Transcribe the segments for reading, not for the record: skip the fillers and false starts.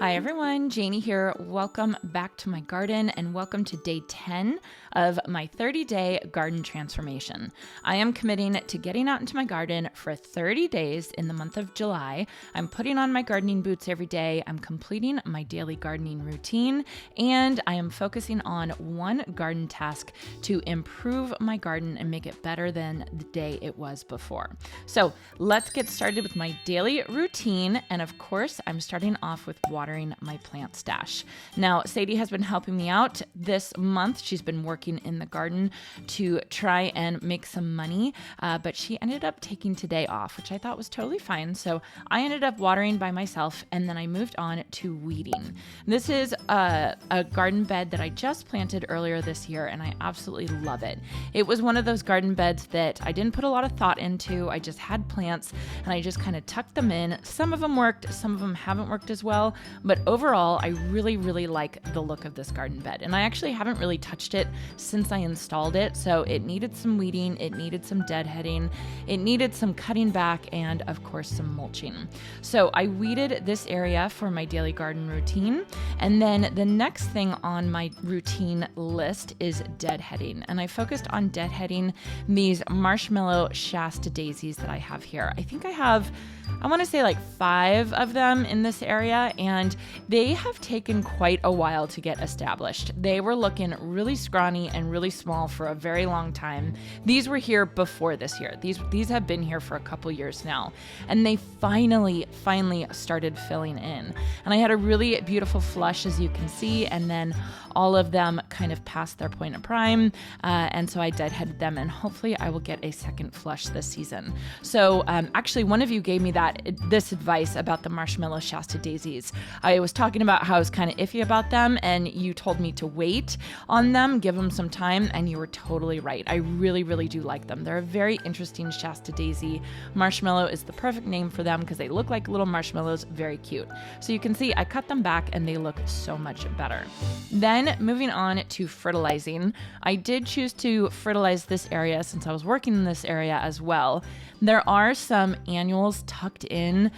Hi everyone, Janie here. Welcome back to my garden and welcome to day 10 of my 30-day garden transformation. I am committing to getting out into my garden for 30 days in the month of July. I'm putting on my gardening boots every day. I'm completing my daily gardening routine, and I am focusing on one garden task to improve my garden and make it better than the day it was before. So let's get started with my daily routine. And of course, I'm starting off with watering my plant stash. Now, Sadie has been helping me out this month. She's been working in the garden to try and make some money, but she ended up taking today off, which I thought was totally fine. So I ended up watering by myself, and then I moved on to weeding. This is a garden bed that I just planted earlier this year, and I absolutely love it. It was one of those garden beds that I didn't put a lot of thought into. I just had plants, and I just kind of tucked them in. Some of them worked, some of them haven't worked as well, but overall, I really, really like the look of this garden bed. And I actually haven't really touched it since I installed it. So it needed some weeding, it needed some deadheading, it needed some cutting back, and of course, some mulching. So I weeded this area for my daily garden routine. And then the next thing on my routine list is deadheading. And I focused on deadheading these marshmallow Shasta daisies that I have here. I think I have, I want to say like 5 of them in this area, and they have taken quite a while to get established. They were looking really scrawny and really small for a very long time. These were here before this year. These have been here for a couple years now, and they finally started filling in. And I had a really beautiful flush, as you can see, and then all of them kind of passed their point of prime, and so I deadheaded them, and hopefully I will get a second flush this season. So actually, one of you gave me this advice about the marshmallow Shasta daisies. I was talking about how I was kind of iffy about them, and you told me to wait on them, give them some time, and you were totally right. I really, really do like them. They're a very interesting Shasta daisy. Marshmallow is the perfect name for them because they look like little marshmallows, very cute. So you can see I cut them back and they look so much better. Then moving on to fertilizing, I did choose to fertilize this area since I was working in this area as well. There are some annuals tucked in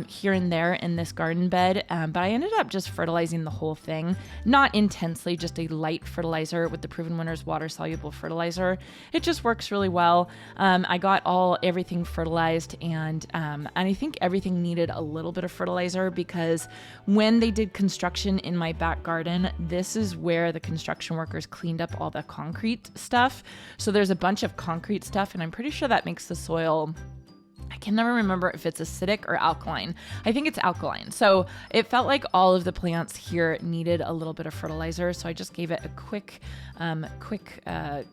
here and there in this garden bed, but I ended up just fertilizing the whole thing. Not intensely, just a light fertilizer with the Proven Winners water-soluble fertilizer. It just works really well. I got everything fertilized, and I think everything needed a little bit of fertilizer because when they did construction in my back garden, this is where the construction workers cleaned up all the concrete stuff. So there's a bunch of concrete stuff, and I'm pretty sure that makes the soil, I can never remember if it's acidic or alkaline. I think it's alkaline. So it felt like all of the plants here needed a little bit of fertilizer. So I just gave it a quick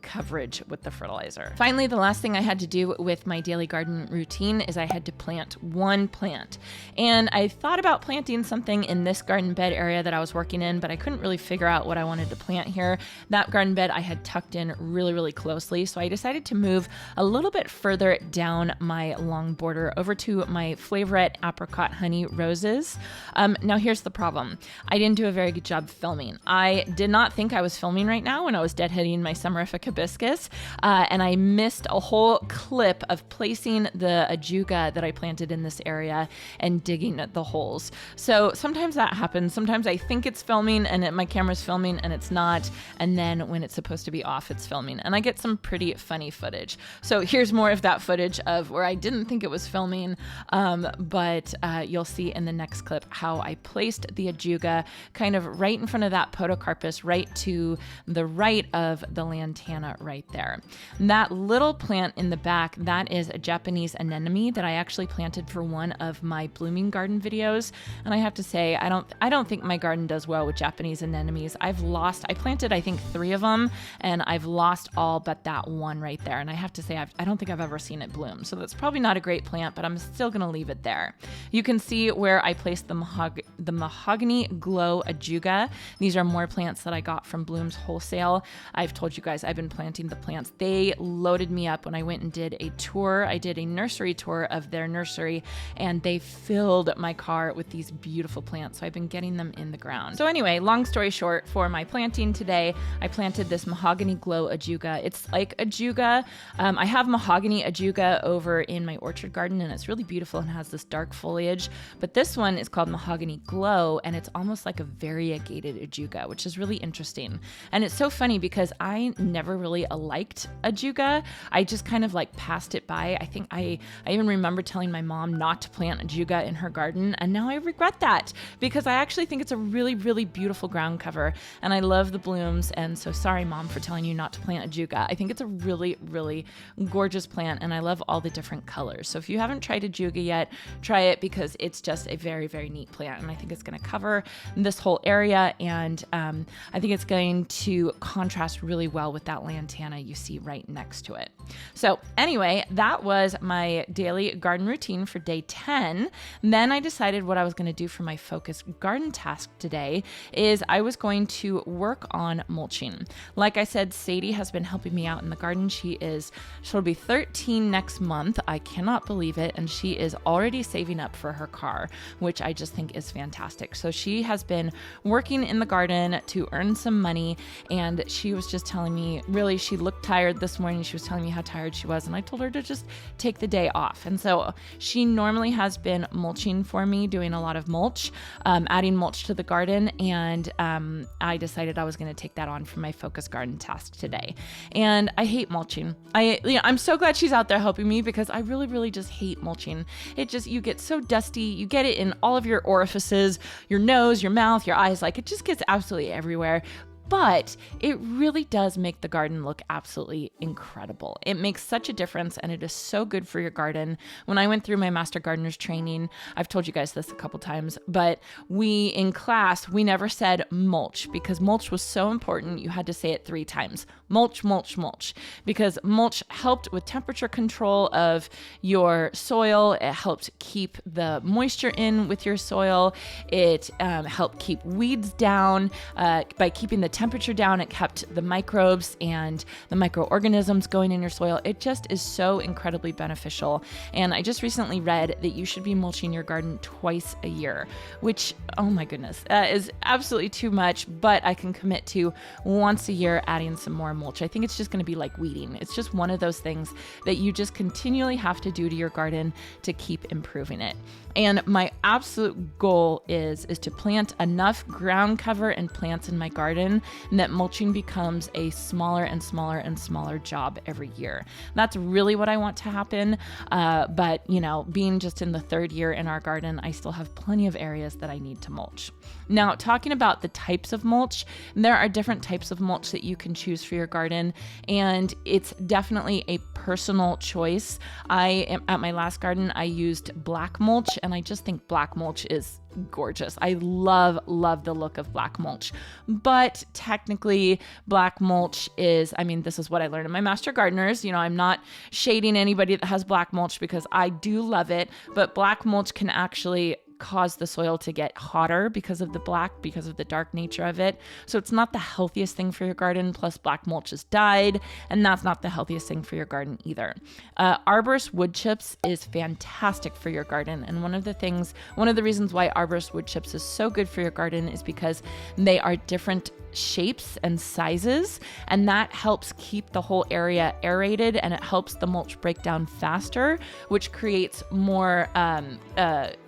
coverage with the fertilizer. Finally, the last thing I had to do with my daily garden routine is I had to plant one plant. And I thought about planting something in this garden bed area that I was working in, but I couldn't really figure out what I wanted to plant here. That garden bed I had tucked in really, really closely. So I decided to move a little bit further down my long border over to my Flavorette apricot honey roses. Now here's the problem. I didn't do a very good job filming. I did not think I was filming right now when I was deadheading my summerific hibiscus, and I missed a whole clip of placing the ajuga that I planted in this area and digging at the holes. So sometimes that happens. Sometimes I think it's filming and my camera's filming and it's not, and then when it's supposed to be off, it's filming, and I get some pretty funny footage. So here's more of that footage of where I didn't think it was filming, but you'll see in the next clip how I placed the ajuga kind of right in front of that podocarpus, right to the right of the lantana right there. And that little plant in the back, that is a Japanese anemone that I actually planted for one of my blooming garden videos. And I have to say, I don't think my garden does well with Japanese anemones. I planted I think 3 of them, and I've lost all but that one right there. And I have to say, I don't think I've ever seen it bloom. So that's probably not a great plant, but I'm still going to leave it there. You can see where I placed the mahogany glow ajuga. These are more plants that I got from Bloom's Wholesale. while. I've told you guys I've been planting the plants. They loaded me up when I went and did a tour. I did a nursery tour of their nursery, and they filled my car with these beautiful plants. So I've been getting them in the ground. So anyway, long story short, for my planting today, I planted this mahogany glow ajuga. It's like ajuga. I have mahogany ajuga over in my orchard garden, and it's really beautiful and has this dark foliage. But this one is called mahogany glow, and it's almost like a variegated ajuga, which is really interesting. And it's so funny because I never really liked ajuga. I just kind of like passed it by. I think I even remember telling my mom not to plant ajuga in her garden, and now I regret that because I actually think it's a really, really beautiful ground cover, and I love the blooms. And so sorry, Mom, for telling you not to plant ajuga. I think it's a really, really gorgeous plant, and I love all the different colors. So if you haven't tried ajuga yet, try it because it's just a very, very neat plant, and I think it's going to cover this whole area, and I think it's going to contrast really well with that lantana you see right next to it. So anyway, that was my daily garden routine for day 10. Then I decided what I was going to do for my focus garden task today is I was going to work on mulching. Like I said, Sadie has been helping me out in the garden. She'll be 13 next month. I cannot believe it. And she is already saving up for her car, which I just think is fantastic. So she has been working in the garden to earn some money. And she was just telling me, really, she looked tired this morning. She was telling me how tired she was. And I told her to just take the day off. And so she normally has been mulching for me, doing a lot of mulch, adding mulch to the garden. And I decided I was going to take that on for my focus garden task today. And I hate mulching. I'm so glad she's out there helping me because I really, really just hate mulching. You get so dusty. You get it in all of your orifices, your nose, your mouth, your eyes. Like, it just gets absolutely everywhere. But it really does make the garden look absolutely incredible. It makes such a difference, and it is so good for your garden. When I went through my Master Gardener's training, I've told you guys this a couple times, but in class, we never said mulch because mulch was so important. You had to say it 3 times. Mulch, mulch, mulch. Because mulch helped with temperature control of your soil. It helped keep the moisture in with your soil. It helped keep weeds down by keeping the temperature down. It kept the microbes and the microorganisms going in your soil. It just is so incredibly beneficial. And I just recently read that you should be mulching your garden twice a year, which, oh my goodness, is absolutely too much, but I can commit to once a year adding some more mulch. I think it's just going to be like weeding. It's just one of those things that you just continually have to do to your garden to keep improving it. And my absolute goal is to plant enough ground cover and plants in my garden and that mulching becomes a smaller and smaller and smaller job every year. That's really what I want to happen. But being just in the 3rd year in our garden, I still have plenty of areas that I need to mulch. Now, talking about the types of mulch, there are different types of mulch that you can choose for your garden, and it's definitely a personal choice. At my last garden, I used black mulch, and I just think black mulch is gorgeous. I love the look of black mulch. But technically, black mulch is, this is what I learned in my Master Gardeners. I'm not shading anybody that has black mulch because I do love it, but black mulch can actually cause the soil to get hotter because of the dark nature of it. So it's not the healthiest thing for your garden. Plus, black mulch is dyed, and that's not the healthiest thing for your garden either. Arborist wood chips is fantastic for your garden. And one of the reasons why arborist wood chips is so good for your garden is because they are different shapes and sizes, and that helps keep the whole area aerated, and it helps the mulch break down faster, which creates more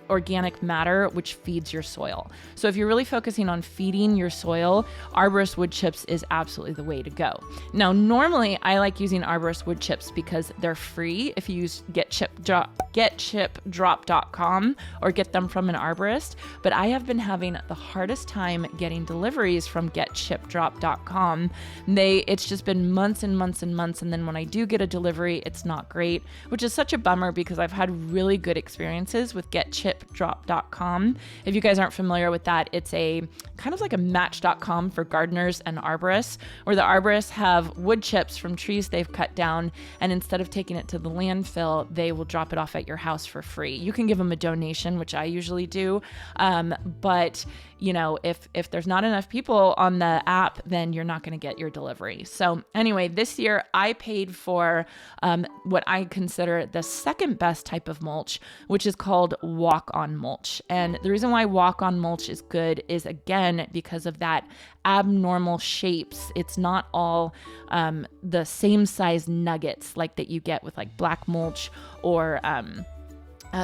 organic matter, which feeds your soil. So if you're really focusing on feeding your soil, arborist wood chips is absolutely the way to go. Now, normally I like using arborist wood chips because they're free if you use getchipdrop.com or get them from an arborist, but I have been having the hardest time getting deliveries from getchipdrop.com. It's just been months and months and months, and then when I do get a delivery, it's not great, which is such a bummer because I've had really good experiences with getchipdrop.com. If you guys aren't familiar with that, it's a kind of like a match.com for gardeners and arborists, where the arborists have wood chips from trees they've cut down, and instead of taking it to the landfill, they will drop it off at at your house for free. You can give them a donation, which I usually do. But you know, if there's not enough people on the app, then you're not going to get your delivery. So anyway, this year I paid for what I consider the second best type of mulch, which is called walk-on mulch. And the reason why walk-on mulch is good is, again, because of that abnormal shapes. It's not all the same size nuggets like that you get with like black mulch or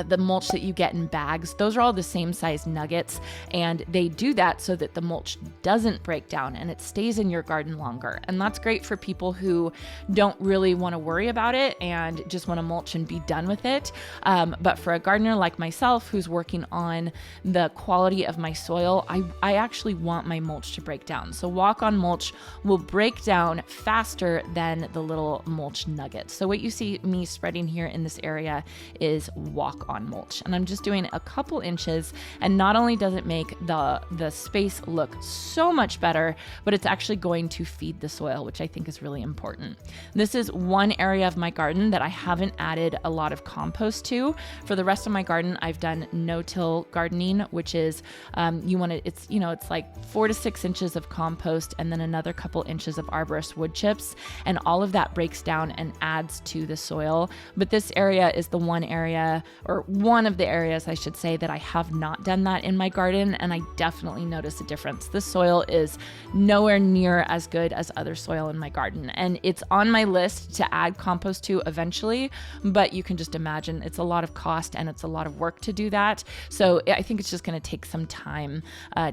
the mulch that you get in bags. Those are all the same size nuggets, and they do that so that the mulch doesn't break down and it stays in your garden longer. And that's great for people who don't really want to worry about it and just want to mulch and be done with it. But for a gardener like myself who's working on the quality of my soil, I actually want my mulch to break down. So walk-on mulch will break down faster than the little mulch nuggets. So what you see me spreading here in this area is walk-on mulch, and I'm just doing a couple inches, and not only does it make the space look so much better, but it's actually going to feed the soil, which I think is really important. This is one area of my garden that I haven't added a lot of compost to. For the rest of my garden, I've done no-till gardening, which is it's like 4 to 6 inches of compost and then another couple inches of arborist wood chips, and all of that breaks down and adds to the soil. But this area is the one area, or one of the areas I should say, that I have not done that in my garden, and I definitely notice a difference. This soil is nowhere near as good as other soil in my garden, and it's on my list to add compost to eventually, but you can just imagine it's a lot of cost and it's a lot of work to do that. So I think it's just going to take some time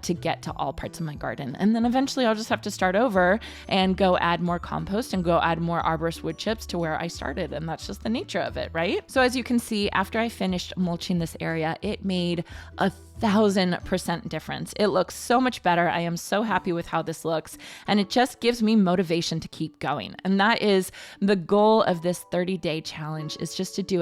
to get to all parts of my garden, and then eventually I'll just have to start over and go add more compost and go add more arborist wood chips to where I started, and that's just the nature of it, right? So as you can see, after I finished mulching this area, it made 1,000% difference. It looks so much better. I am so happy with how this looks, and it just gives me motivation to keep going. And that is the goal of this 30-day challenge, is just to do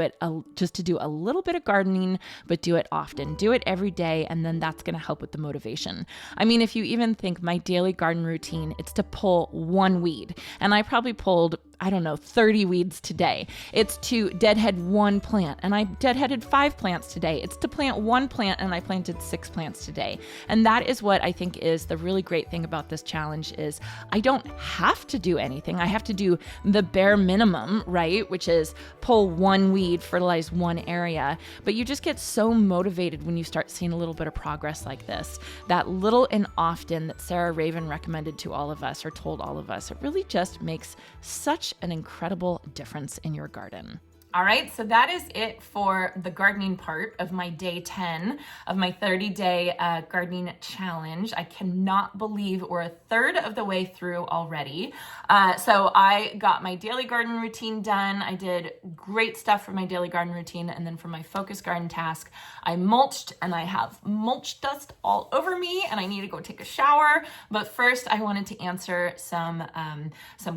a little bit of gardening, but do it often. Do it every day, and then that's going to help with the motivation. I mean, if you even think my daily garden routine, it's to pull one weed, and I probably pulled 30 weeds today. It's to deadhead one plant, and I deadheaded 5 plants today. It's to plant one plant, and I planted 6 plants today. And that is what I think is the really great thing about this challenge, is I don't have to do anything. I have to do the bare minimum, right? Which is pull one weed, fertilize one area. But you just get so motivated when you start seeing a little bit of progress like this. That little and often that Sarah Raven recommended to all of us, or told all of us, it really just makes such an incredible difference in your garden. All right, so that is it for the gardening part of my day 10 of my 30-day gardening challenge. I cannot believe we're a third of the way through already. So I got my daily garden routine done. I did great stuff for my daily garden routine, and then for my focus garden task, I mulched, and I have mulch dust all over me, and I need to go take a shower. But first, I wanted to answer some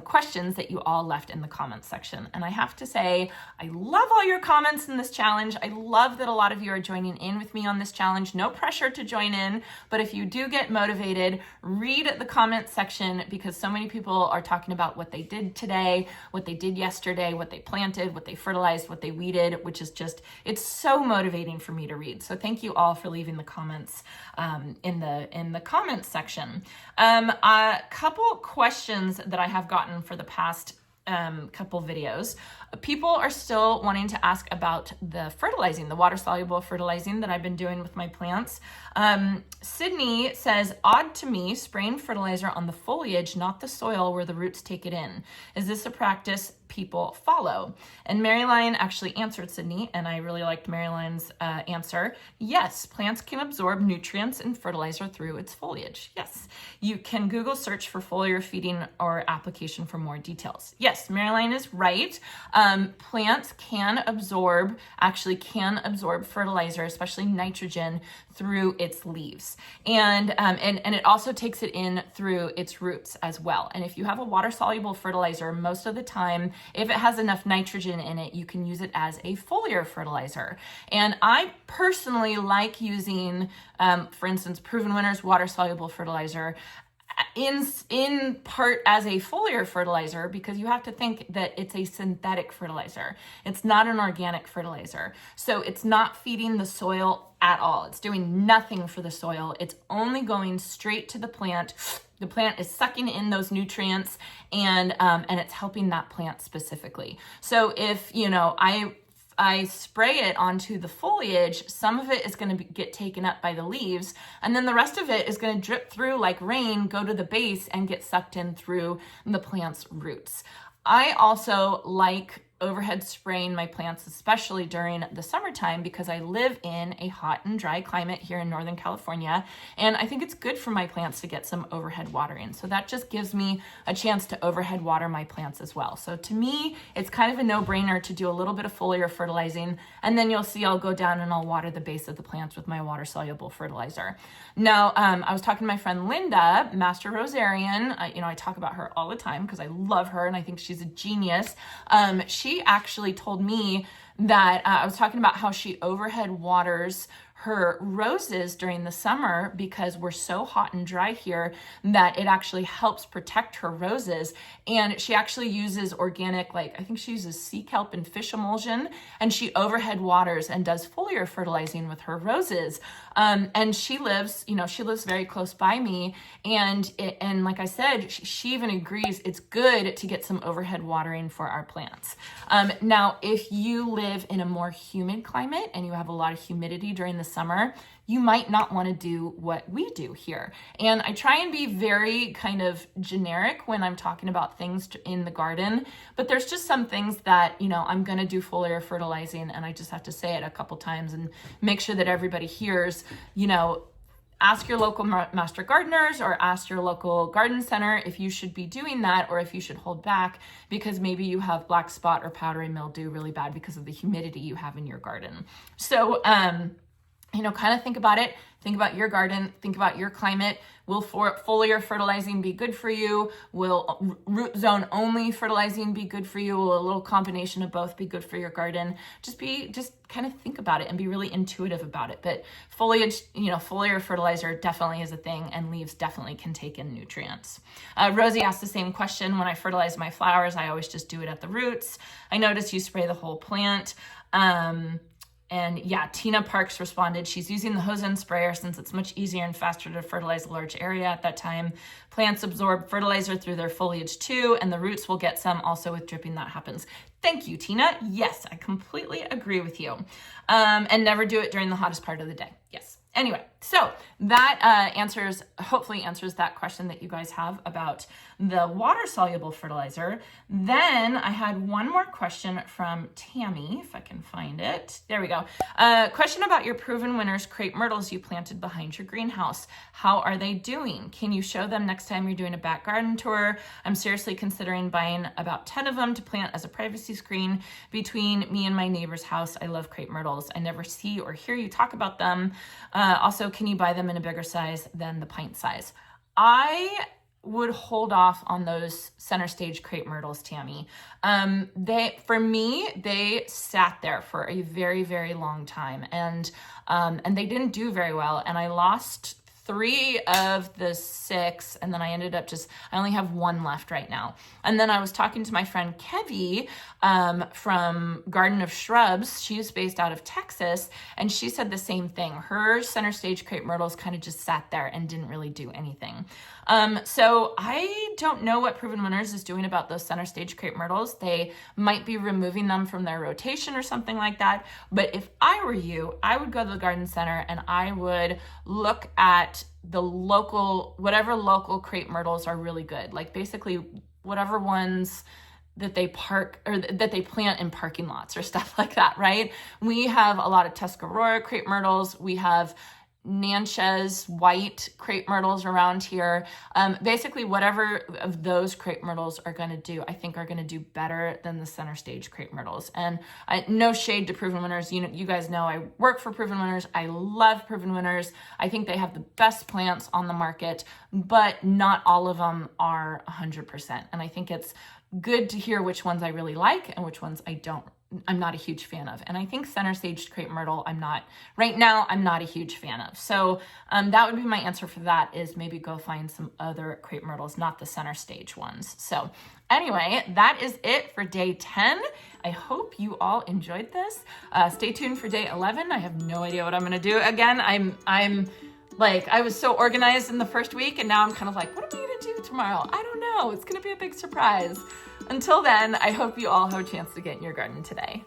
questions that you all left in the comments section. And I have to say, I love all your comments in this challenge. I love that a lot of you are joining in with me on this challenge. No pressure to join in, but if you do get motivated, read the comment section, because so many people are talking about what they did today, what they did yesterday, what they planted, what they fertilized, what they weeded, which is just, it's so motivating for me to read. So thank you all for leaving the comments in the comments section. A couple questions that I have gotten for the past couple videos. People are still wanting to ask about the fertilizing, the water-soluble fertilizing that I've been doing with my plants. Sydney says, odd to me, spraying fertilizer on the foliage, not the soil where the roots take it in. Is this a practice people follow? And Maryline actually answered Sydney, and I really liked Maryline's answer. Yes, plants can absorb nutrients and fertilizer through its foliage. Yes. You can Google search for foliar feeding or application for more details. Yes, Maryline is right. Plants can absorb fertilizer, especially nitrogen, through its leaves. And it also takes it in through its roots as well. And if you have a water-soluble fertilizer, most of the time, if it has enough nitrogen in it, you can use it as a foliar fertilizer. And I personally like using, for instance, Proven Winners water-soluble fertilizer in part as a foliar fertilizer, because you have to think that it's a synthetic fertilizer. It's not an organic fertilizer. So it's not feeding the soil at all. It's doing nothing for the soil. It's only going straight to the plant. The plant is sucking in those nutrients, and it's helping that plant specifically. So if, I spray it onto the foliage, some of it is going to get taken up by the leaves, and then the rest of it is going to drip through like rain, go to the base, and get sucked in through the plant's roots. I also like overhead spraying my plants, especially during the summertime, because I live in a hot and dry climate here in Northern California, and I think it's good for my plants to get some overhead watering. So that just gives me a chance to overhead water my plants as well. So to me, it's kind of a no-brainer to do a little bit of foliar fertilizing, and then you'll see I'll go down and I'll water the base of the plants with my water-soluble fertilizer. Now, I was talking to my friend Linda, Master Rosarian. I talk about her all the time because I love her and I think she's a genius. She actually told me that I was talking about how she overhead waters her roses during the summer because we're so hot and dry here that it actually helps protect her roses. And she actually uses organic, I think she uses sea kelp and fish emulsion, and she overhead waters and does foliar fertilizing with her roses. And she lives very close by me. And like I said, she even agrees it's good to get some overhead watering for our plants. Now, if you live in a more humid climate and you have a lot of humidity during the summer, you might not want to do what we do here. And I try and be very kind of generic when I'm talking about things in the garden, but there's just some things that, I'm going to do foliar fertilizing, and I just have to say it a couple times and make sure that everybody hears, ask your local master gardeners or ask your local garden center if you should be doing that or if you should hold back because maybe you have black spot or powdery mildew really bad because of the humidity you have in your garden. So, kind of think about it. Think about your garden. Think about your climate. Will foliar fertilizing be good for you? Will root zone only fertilizing be good for you? Will a little combination of both be good for your garden? Just kind of think about it and be really intuitive about it. But foliar fertilizer definitely is a thing, and leaves definitely can take in nutrients. Rosie asked the same question. When I fertilize my flowers, I always just do it at the roots. I notice you spray the whole plant. And yeah, Tina Parks responded, she's using the hose and sprayer since it's much easier and faster to fertilize a large area at that time. Plants absorb fertilizer through their foliage too, and the roots will get some also with dripping that happens. Thank you, Tina. Yes, I completely agree with you. And never do it during the hottest part of the day. Yes. Anyway, so that hopefully answers that question that you guys have about the water-soluble fertilizer. Then I had one more question from Tammy, if I can find it. There we go. Question about your proven winners crepe myrtles you planted behind your greenhouse. How are they doing? Can you show them next time you're doing a back garden tour? I'm seriously considering buying about 10 of them to plant as a privacy screen between me and my neighbor's house. I love crepe myrtles. I never see or hear you talk about them. Also, can you buy them in a bigger size than the pint size? I would hold off on those center stage crepe myrtles, Tammy. They sat there for a very, very long time, and they didn't do very well. And I lost 3 of the 6, and then I ended up I only have 1 left right now. And then I was talking to my friend Kevi from Garden of Shrubs. She's based out of Texas, and she said the same thing. Her center stage crepe myrtles kind of just sat there and didn't really do anything. So I don't know what Proven Winners is doing about those center stage crepe myrtles. They might be removing them from their rotation or something like that. But if I were you, I would go to the garden center and I would look at whatever local crepe myrtles are really good. Like basically whatever ones that they plant in parking lots or stuff like that, right? We have a lot of Tuscarora crepe myrtles. We have Natchez white crepe myrtles around here. Basically whatever of those crepe myrtles are going to do, I think are going to do better than the center stage crepe myrtles. And no shade to Proven Winners. You guys know I work for Proven Winners. I love Proven Winners. I think they have the best plants on the market, but not all of them are 100%. And I think it's good to hear which ones I really like and which ones I'm not a huge fan of. And I think center stage crepe myrtle, right now, I'm not a huge fan of. So that would be my answer for that, is maybe go find some other crepe myrtles, not the center stage ones. So anyway, that is it for day 10. I hope you all enjoyed this. Stay tuned for day 11. I have no idea what I'm gonna do. Again, I'm like, I was so organized in the first week, and now I'm kind of like, what am I gonna do tomorrow? I don't know. It's gonna be a big surprise. Until then, I hope you all have a chance to get in your garden today.